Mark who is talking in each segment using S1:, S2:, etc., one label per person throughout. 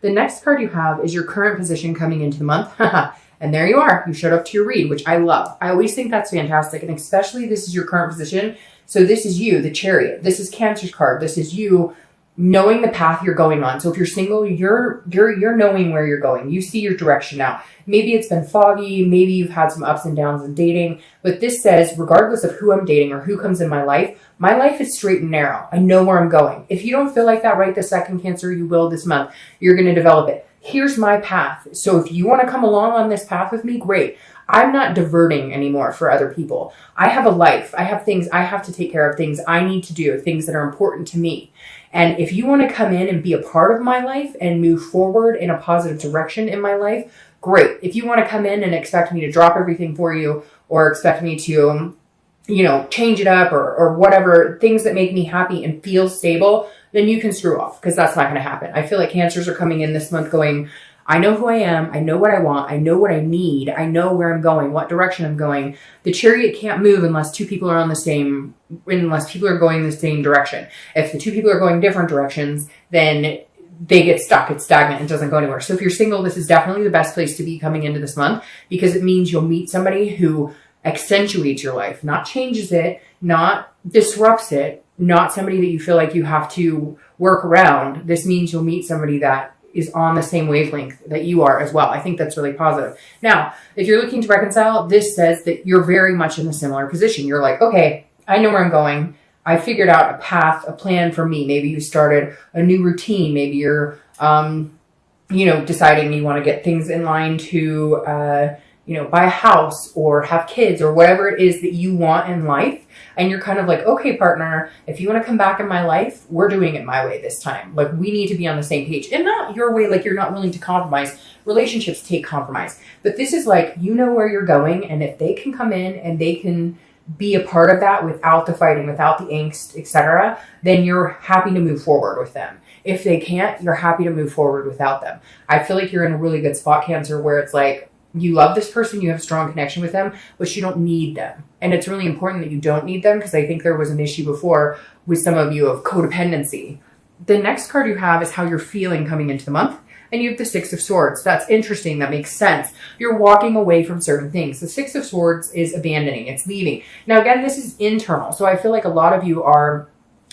S1: The next card you have is your current position coming into the month. And there you are. You showed up to your read, which I love. I always think that's fantastic. And especially this is your current position. So this is you, the Chariot. This is Cancer's card. This is you knowing the path you're going on. So if you're single, you're knowing where you're going. You see your direction now. Maybe it's been foggy. Maybe you've had some ups and downs in dating. But this says, regardless of who I'm dating or who comes in my life is straight and narrow. I know where I'm going. If you don't feel like that right this second, Cancer, you will this month. You're going to develop it. Here's my path. So if you want to come along on this path with me, great. I'm not diverting anymore for other people. I have a life. I have things I have to take care of, things I need to do, things that are important to me. And if you want to come in and be a part of my life and move forward in a positive direction in my life, great. If you want to come in and expect me to drop everything for you or expect me to, change it up or whatever, things that make me happy and feel stable, then you can screw off because that's not going to happen. I feel like Cancers are coming in this month going, I know who I am. I know what I want. I know what I need. I know where I'm going, what direction I'm going. The Chariot can't move unless two people are unless people are going the same direction. If the two people are going different directions, then they get stuck. It's stagnant. It doesn't go anywhere. So if you're single, this is definitely the best place to be coming into this month because it means you'll meet somebody who accentuates your life, not changes it, not disrupts it, not somebody that you feel like you have to work around. This means you'll meet somebody that is on the same wavelength that you are as well. I think that's really positive. Now, if you're looking to reconcile, this says that you're very much in a similar position. You're like, okay, I know where I'm going. I figured out a path, a plan for me. Maybe you started a new routine. Maybe you're, deciding you want to get things in line to, buy a house or have kids or whatever it is that you want in life. And you're kind of like, okay, partner, if you want to come back in my life, we're doing it my way this time. Like we need to be on the same page and not your way. Like you're not willing to compromise. Relationships take compromise, but this is like, you know where you're going. And if they can come in and they can be a part of that without the fighting, without the angst, etc., then you're happy to move forward with them. If they can't, you're happy to move forward without them. I feel like you're in a really good spot, Cancer, where it's like, you love this person, you have a strong connection with them, but you don't need them. And it's really important that you don't need them because I think there was an issue before with some of you of codependency. The next card you have is how you're feeling coming into the month. And you have the Six of Swords. That's interesting. That makes sense. You're walking away from certain things. The Six of Swords is abandoning. It's leaving. Now, again, this is internal. So I feel like a lot of you are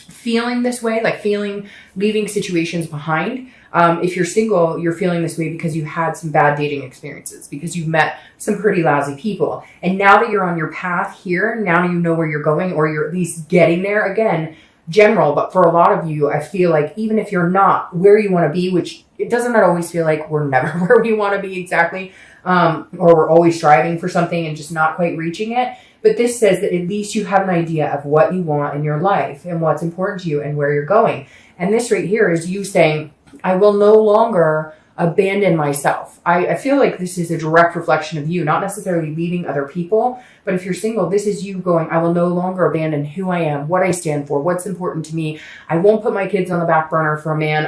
S1: feeling this way, like leaving situations behind. If you're single, you're feeling this way because you had some bad dating experiences, because you've met some pretty lousy people. And now that you're on your path here, now you know where you're going, or you're at least getting there. Again, general, but for a lot of you, I feel like even if you're not where you want to be, which it doesn't always feel like we're never where we want to be exactly, or we're always striving for something and just not quite reaching it. But this says that at least you have an idea of what you want in your life and what's important to you and where you're going. And this right here is you saying, I will no longer abandon myself. I feel like this is a direct reflection of you, not necessarily leaving other people, but if you're single, this is you going, I will no longer abandon who I am, what I stand for, what's important to me. I won't put my kids on the back burner for a man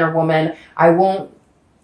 S1: or woman. I won't,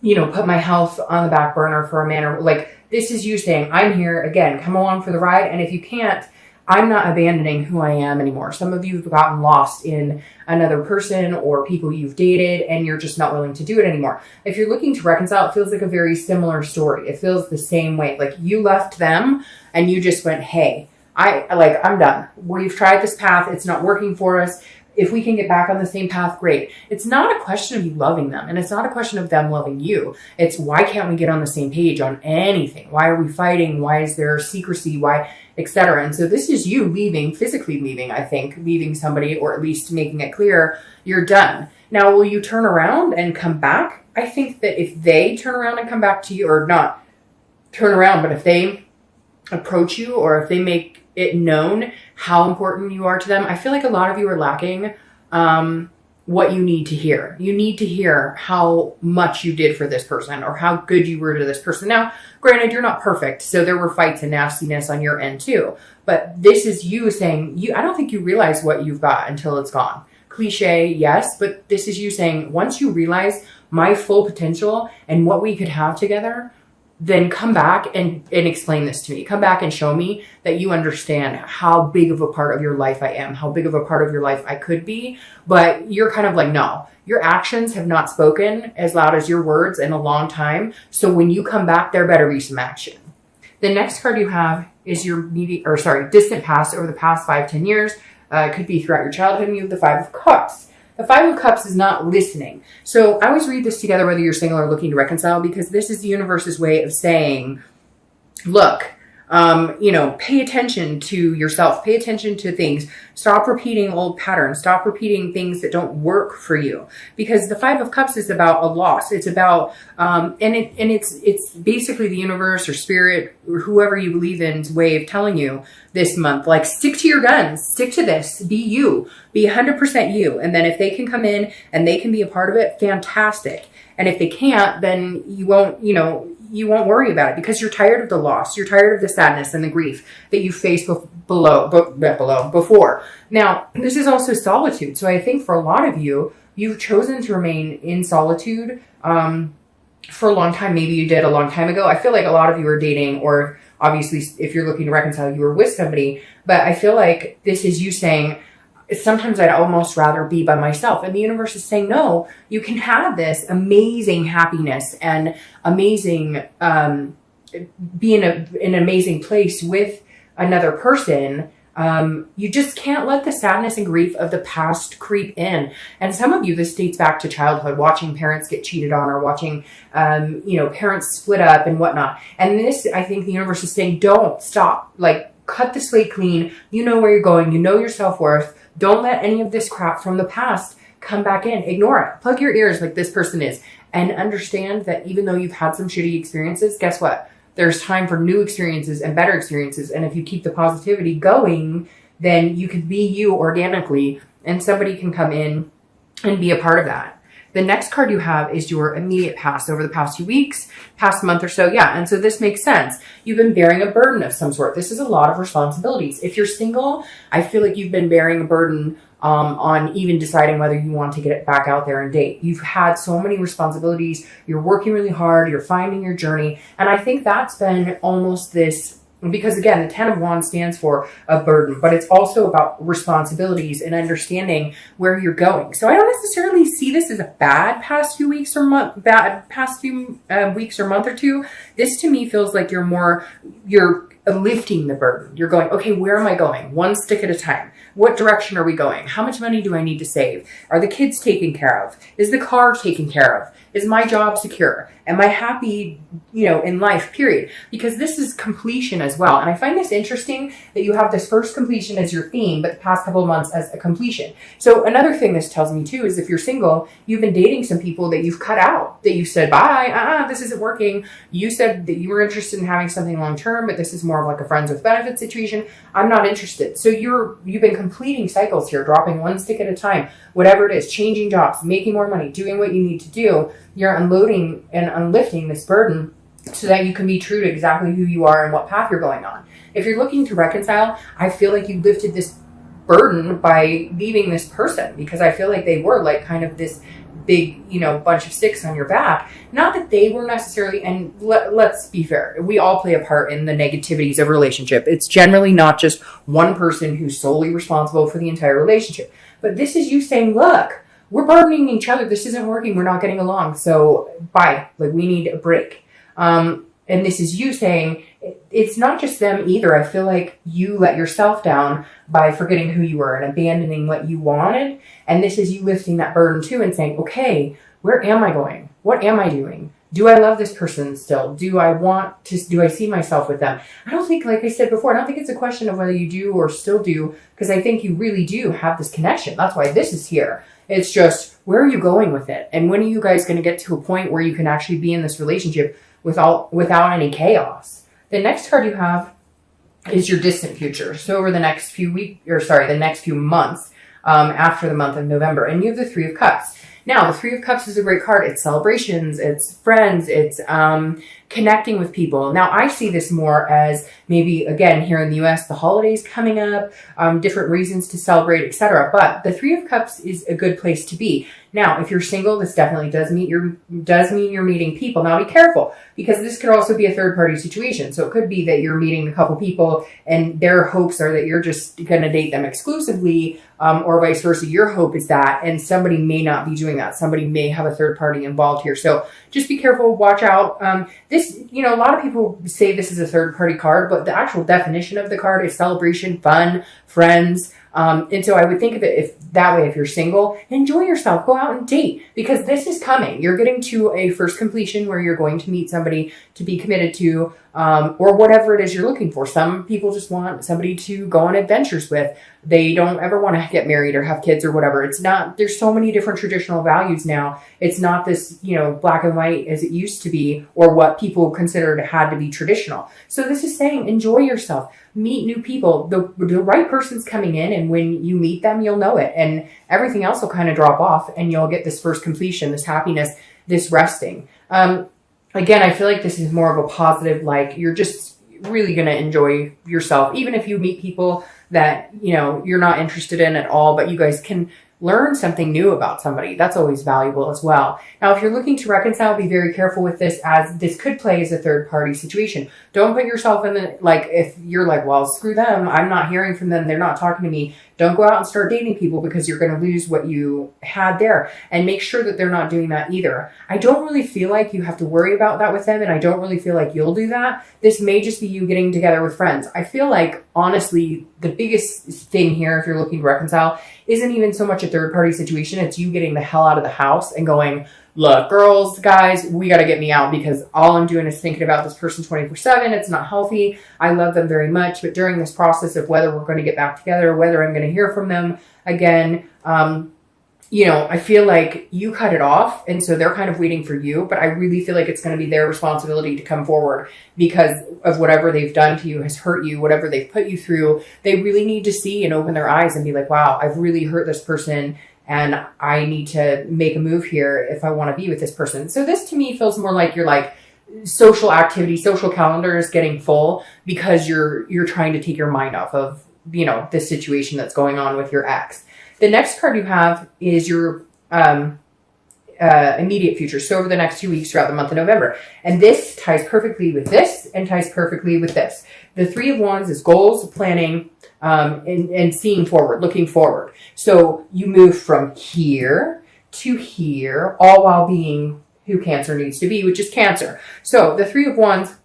S1: put my health on the back burner for a man or this is you saying, I'm here again, come along for the ride. And if you can't, I'm not abandoning who I am anymore. Some of you have gotten lost in another person or people you've dated and you're just not willing to do it anymore. If you're looking to reconcile, it feels like a very similar story. It feels the same way. Like you left them and you just went, hey, I'm done. We've tried this path. It's not working for us. If we can get back on the same path, great. It's not a question of you loving them, and it's not a question of them loving you. It's why can't we get on the same page on anything? Why are we fighting? Why is there secrecy? Why, etc. And so this is you physically leaving, I think, leaving somebody, or at least making it clear you're done. Now, will you turn around and come back? I think that if they turn around and come back to you, or not turn around, but if they approach you or if they make it known how important you are to them, I feel like a lot of you are lacking what you need to hear. You need to hear how much you did for this person or how good you were to this person. Now, granted, you're not perfect, so there were fights and nastiness on your end too. But this is you saying, I don't think you realize what you've got until it's gone. Cliche, yes, but this is you saying, once you realize my full potential and what we could have together, then come back and explain this to me. Come back and show me that you understand how big of a part of your life I am, how big of a part of your life I could be. But you're kind of like, no, your actions have not spoken as loud as your words in a long time. So when you come back, there better be some action. The next card you have is your distant past over the past 5-10 years. It could be throughout your childhood, and you have the Five of Cups. The Five of Cups is not listening. So I always read this together whether you're single or looking to reconcile, because this is the universe's way of saying, look, pay attention to yourself, pay attention to things, stop repeating old patterns, stop repeating things that don't work for you, because the Five of Cups is about a loss. It's about, it's basically the universe or spirit or whoever you believe in's way of telling you this month, like, stick to your guns, stick to this, be you, be 100% you. And then if they can come in and they can be a part of it, fantastic. And if they can't, then you won't worry about it, because you're tired of the loss. You're tired of the sadness and the grief that you faced before. Now, this is also solitude. So I think for a lot of you, you've chosen to remain in solitude for a long time. Maybe you did a long time ago. I feel like a lot of you are dating, or obviously if you're looking to reconcile, you were with somebody. But I feel like this is you saying, sometimes I'd almost rather be by myself. And the universe is saying, no, you can have this amazing happiness and amazing, be in an amazing place with another person. You just can't let the sadness and grief of the past creep in. And some of you, this dates back to childhood, watching parents get cheated on, or watching, parents split up and whatnot. And this, I think the universe is saying, don't stop, like, cut the slate clean. You know where you're going. You know your self-worth. Don't let any of this crap from the past come back in. Ignore it. Plug your ears like this person is. And understand that even though you've had some shitty experiences, guess what? There's time for new experiences and better experiences. And if you keep the positivity going, then you can be you organically, and somebody can come in and be a part of that. The next card you have is your immediate past over the past few weeks, past month or so. Yeah. And so this makes sense. You've been bearing a burden of some sort. This is a lot of responsibilities. If you're single, I feel like you've been bearing a burden on even deciding whether you want to get it back out there and date. You've had so many responsibilities. You're working really hard. You're finding your journey. And I think that's been almost this, because again, the Ten of Wands stands for a burden, but it's also about responsibilities and understanding where you're going. So I don't necessarily see this as a bad past few weeks or month or two. This to me feels like you're lifting the burden. You're going, okay, where am I going? One stick at a time. What direction are we going? How much money do I need to save? Are the kids taken care of? Is the car taken care of? Is my job secure? Am I happy, in life, period? Because this is completion as well. And I find this interesting that you have this first completion as your theme, but the past couple of months as a completion. So another thing this tells me too is if you're single, you've been dating some people that you've cut out, that you said, bye, this isn't working. You said that you were interested in having something long-term, but this is more of like a friends with benefits situation. I'm not interested. So you've been completing cycles here, dropping one stick at a time, whatever it is, changing jobs, making more money, doing what you need to do. You're unloading and unlifting this burden so that you can be true to exactly who you are and what path you're going on. If you're looking to reconcile, I feel like you lifted this burden by leaving this person, because I feel like they were like kind of this big, bunch of sticks on your back. Not that they were necessarily, and let's be fair, we all play a part in the negativities of a relationship. It's generally not just one person who's solely responsible for the entire relationship. But this is you saying, look, we're burdening each other. This isn't working. We're not getting along. So bye. Like, we need a break. And this is you saying, it's not just them either. I feel like you let yourself down by forgetting who you were and abandoning what you wanted. And this is you lifting that burden too and saying, okay, where am I going? What am I doing? Do I love this person still? Do I see myself with them? I don't think, like I said before, I don't think it's a question of whether you do or still do, because I think you really do have this connection. That's why this is here. It's just, where are you going with it? And when are you guys going to get to a point where you can actually be in this relationship without any chaos? The next card you have is your distant future. So over the next few months, after the month of November, and you have the Three of Cups. Now, the Three of Cups is a great card. It's celebrations, it's friends, it's connecting with people. Now, I see this more as maybe, again, here in the US, the holidays coming up, different reasons to celebrate, etc. But the Three of Cups is a good place to be. Now, if you're single, this definitely does mean you're meeting people. Now be careful, because this could also be a third party situation. So it could be that you're meeting a couple people and their hopes are that you're just going to date them exclusively, or vice versa. Your hope is that, and somebody may not be doing that. Somebody may have a third party involved here. So just be careful, watch out. This, a lot of people say this is a third party card, but the actual definition of the card is celebration, fun, friends. And so I would think of it if you're single, enjoy yourself, go out and date, because this is coming. You're getting to a first completion where you're going to meet somebody to be committed to, or whatever it is you're looking for. Some people just want somebody to go on adventures with. They don't ever want to get married or have kids or whatever. It's not, there's so many different traditional values now. It's not this, black and white as it used to be, or what people considered had to be traditional. So this is saying, enjoy yourself. Meet new people. The right person's coming in, and when you meet them, you'll know it. And everything else will kind of drop off, and you'll get this first completion, this happiness, this resting. Again, I feel like this is more of a positive, like you're just really going to enjoy yourself. Even if you meet people that, you're not interested in at all, but you guys can learn something new about somebody. That's always valuable as well. Now, if you're looking to reconcile, be very careful with this, as this could play as a third party situation. Don't put yourself in the, if you're like, well, screw them, I'm not hearing from them, they're not talking to me. Don't go out and start dating people, because you're going to lose what you had there. And make sure that they're not doing that either. I don't really feel like you have to worry about that with them, and I don't really feel like you'll do that. This may just be you getting together with friends. I feel like, honestly, the biggest thing here, if you're looking to reconcile, isn't even so much a third party situation. It's you getting the hell out of the house and going, look, girls, guys, we got to get me out, because all I'm doing is thinking about this person 24/7. It's not healthy. I love them very much, but during this process of whether we're going to get back together, whether I'm going to hear from them again, I feel like you cut it off, and so they're kind of waiting for you, but I really feel like it's going to be their responsibility to come forward, because of whatever they've done to you has hurt you, whatever they've put you through. They really need to see and open their eyes and be like, wow, I've really hurt this person, and I need to make a move here if I want to be with this person. So this to me feels more like you're like social activity, social calendar is getting full, because you're trying to take your mind off of, this situation that's going on with your ex. The next card you have is your immediate future. So over the next 2 weeks throughout the month of November. And this ties perfectly with this and ties perfectly with this. The Three of Wands is goals, planning, and seeing forward, looking forward. So you move from here to here, all while being who Cancer needs to be, which is Cancer. So the Three of Wands,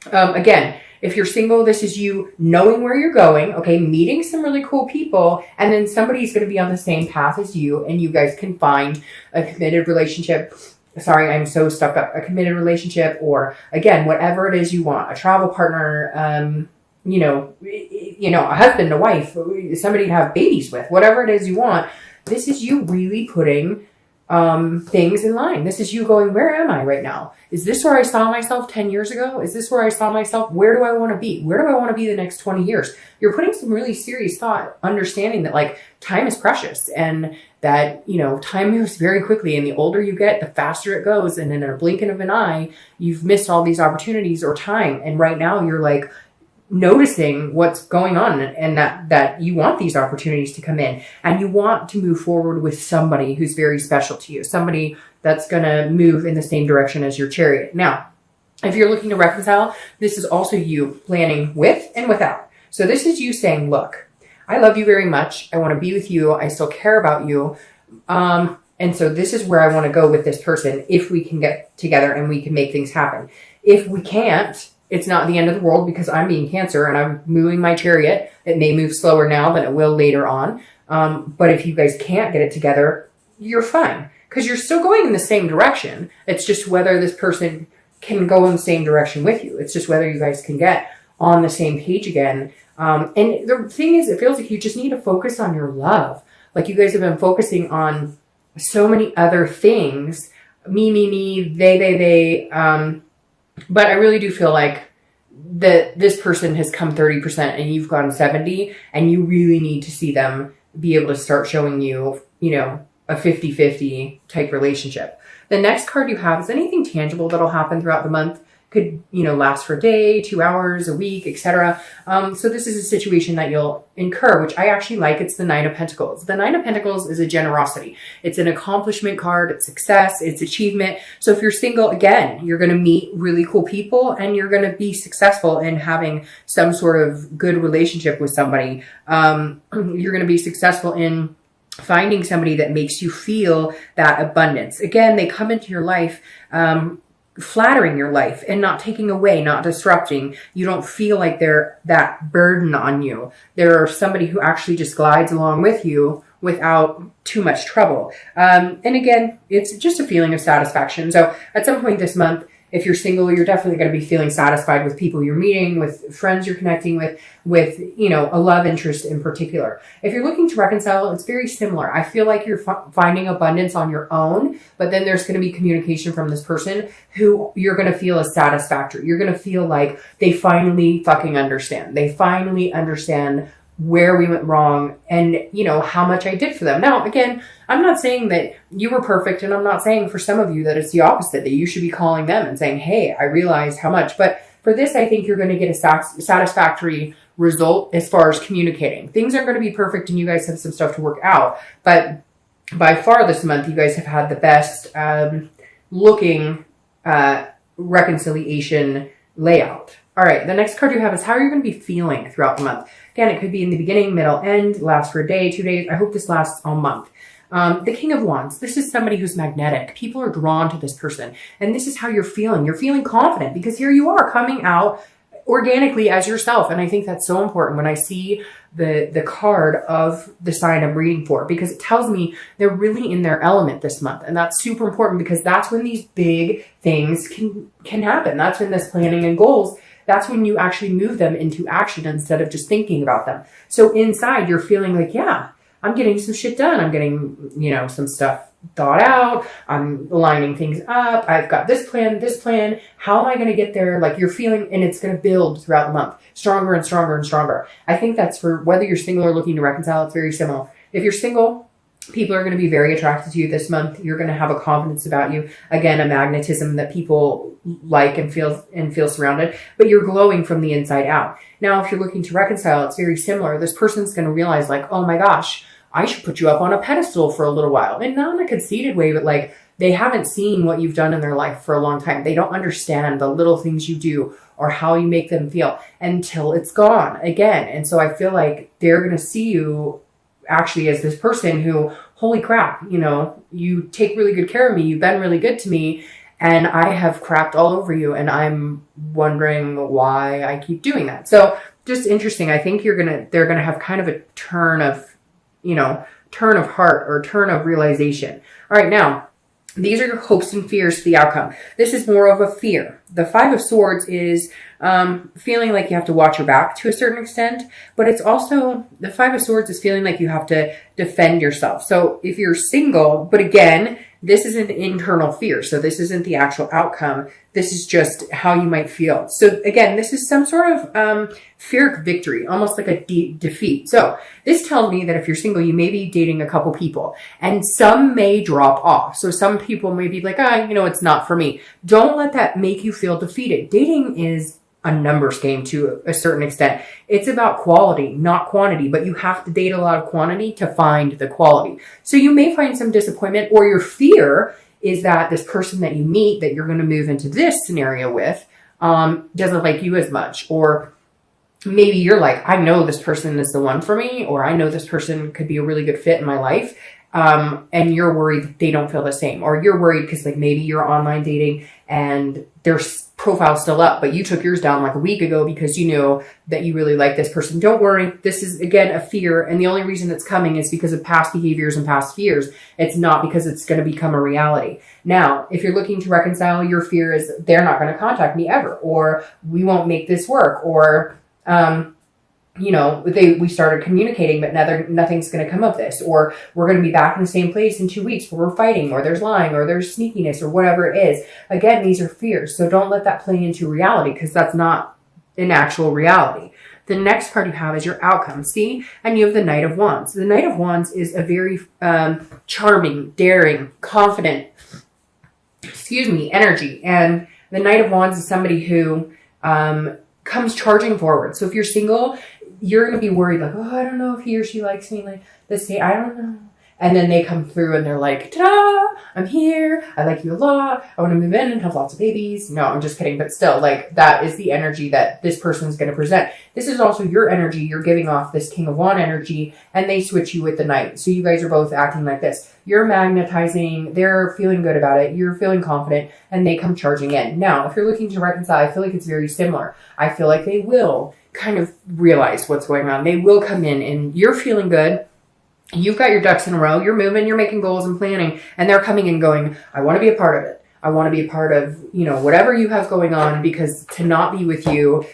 S1: again, if you're single, this is you knowing where you're going, okay, meeting some really cool people, and then somebody's going to be on the same path as you, and you guys can find a committed relationship. Sorry, I'm so stuck up. A committed relationship, or again, whatever it is you want, a travel partner, a husband, a wife, somebody to have babies with, whatever it is you want. This is you really putting things in line. This is you going, where am I right now? Is this where I saw myself 10 years ago? Is this where I saw myself? Where do I want to be? Where do I want to be the next 20 years? You're putting some really serious thought, understanding that time is precious, and that, time moves very quickly, and the older you get, the faster it goes. And in a blink of an eye, you've missed all these opportunities or time. And right now you're noticing what's going on, and that you want these opportunities to come in, and you want to move forward with somebody who's very special to you, somebody that's going to move in the same direction as your Chariot. Now, if you're looking to reconcile, this is also you planning with and without. So this is you saying, look, I love you very much. I want to be with you. I still care about you. And so this is where I want to go with this person, if we can get together and we can make things happen. If we can't, it's not the end of the world, because I'm being Cancer and I'm moving my Chariot. It may move slower now than it will later on. But if you guys can't get it together, you're fine, because you're still going in the same direction. It's just whether this person can go in the same direction with you. It's just whether you guys can get on the same page again. And the thing is, it feels like you just need to focus on your love. Like you guys have been focusing on so many other things. Me, they. But I really do feel like that this person has come 30% and you've gone 70, and you really need to see them be able to start showing you, a 50-50 type relationship. The next card you have is anything tangible that'll happen throughout the month. could, last for a day, 2 hours, a week, etc. So this is a situation that you'll incur, which I actually like. It's the Nine of Pentacles. The Nine of Pentacles is a generosity. It's an accomplishment card. It's success. It's achievement. So if you're single, again, you're going to meet really cool people and you're going to be successful in having some sort of good relationship with somebody. You're going to be successful in finding somebody that makes you feel that abundance. Again, they come into your life, flattering your life and not taking away, not disrupting. You don't feel like they're that burden on you. They're somebody who actually just glides along with you without too much trouble. And again, it's just a feeling of satisfaction. So at some point this month, if you're single, you're definitely going to be feeling satisfied with people you're meeting, with friends you're connecting with, a love interest in particular. If you're looking to reconcile, it's very similar. I feel like you're finding abundance on your own, but then there's going to be communication from this person who you're going to feel is satisfactory. You're going to feel like they finally fucking understand. They finally understand where we went wrong and, how much I did for them. Now, again, I'm not saying that you were perfect, and I'm not saying for some of you that it's the opposite, that you should be calling them and saying, hey, I realize how much. But for this, I think you're going to get a satisfactory result as far as communicating. Things aren't going to be perfect and you guys have some stuff to work out. But by far this month, you guys have had the best looking reconciliation layout. All right, the next card you have is how you're going to be feeling throughout the month. Again, it could be in the beginning, middle, end, last for a day, 2 days. I hope this lasts all month. The King of Wands. This is somebody who's magnetic. People are drawn to this person. And this is how you're feeling. You're feeling confident because here you are coming out organically as yourself. And I think that's so important when I see the card of the sign I'm reading for, because it tells me they're really in their element this month. And that's super important because that's when these big things can happen. That's when this planning and goals, that's when you actually move them into action instead of just thinking about them. So inside you're feeling like, yeah, I'm getting some shit done. I'm getting, some stuff thought out. I'm lining things up. I've got this plan. How am I going to get there? Like you're feeling, and it's going to build throughout the month, stronger and stronger and stronger. I think that's for whether you're single or looking to reconcile. It's very similar. If you're single, people are going to be very attracted to you this month. You're going to have a confidence about you. Again, a magnetism that people like and feel surrounded, but you're glowing from the inside out. Now, if you're looking to reconcile, it's very similar. This person's going to realize like, oh my gosh, I should put you up on a pedestal for a little while. And not in a conceited way, but like they haven't seen what you've done in their life for a long time. They don't understand the little things you do or how you make them feel until it's gone again. And so I feel like they're going to see you actually as this person who, holy crap, you take really good care of me. You've been really good to me. And I have crapped all over you. And I'm wondering why I keep doing that. So just interesting. I think they're going to have kind of a turn of heart or turn of realization. All right. Now, these are your hopes and fears for the outcome. This is more of a fear. The Five of Swords is feeling like you have to watch your back to a certain extent, but it's also, the Five of Swords is feeling like you have to defend yourself. So if you're single, but again, this is an internal fear. So this isn't the actual outcome. This is just how you might feel. So again, this is some sort of fear of victory, almost like a defeat. So this tells me that if you're single, you may be dating a couple people and some may drop off. So some people may be like, it's not for me. Don't let that make you feel defeated. Dating is a numbers game to a certain extent. It's about quality, not quantity, but you have to date a lot of quantity to find the quality. So you may find some disappointment, or your fear is that this person that you meet that you're going to move into this scenario with doesn't like you as much. Or maybe you're like, I know this person is the one for me, or I know this person could be a really good fit in my life. And you're worried they don't feel the same, or you're worried because like maybe you're online dating and their profile's still up, but you took yours down like a week ago because you knew that you really like this person. Don't worry. This is again a fear. And the only reason it's coming is because of past behaviors and past fears. It's not because it's going to become a reality. Now, if you're looking to reconcile, your fear is they're not going to contact me ever, or we won't make this work, or, we started communicating, but nothing's going to come of this, or we're going to be back in the same place in 2 weeks where we're fighting, or there's lying, or there's sneakiness, or whatever it is. Again, these are fears. So don't let that play into reality, because that's not an actual reality. The next card you have is your outcome. See? And you have the Knight of Wands. The Knight of Wands is a very charming, daring, confident, energy. And The Knight of Wands is somebody who comes charging forward. So if you're single, you're going to be worried like, oh, I don't know if he or she likes me like the same. I don't know. And then they come through and they're like, ta-da, I'm here. I like you a lot. I want to move in and have lots of babies. No, I'm just kidding. But still, like, that is the energy that this person's going to present. This is also your energy. You're giving off this King of Wands energy, and they switch you with the Knight. So you guys are both acting like this. You're magnetizing. They're feeling good about it. You're feeling confident, and they come charging in. Now, if you're looking to reconcile, I feel like it's very similar. I feel like they will kind of realize what's going on. They will come in, and you're feeling good. You've got your ducks in a row. You're moving, you're making goals and planning, and they're coming and going, I want to be a part of it. I want to be a part of, you know, whatever you have going on, because to not be with you,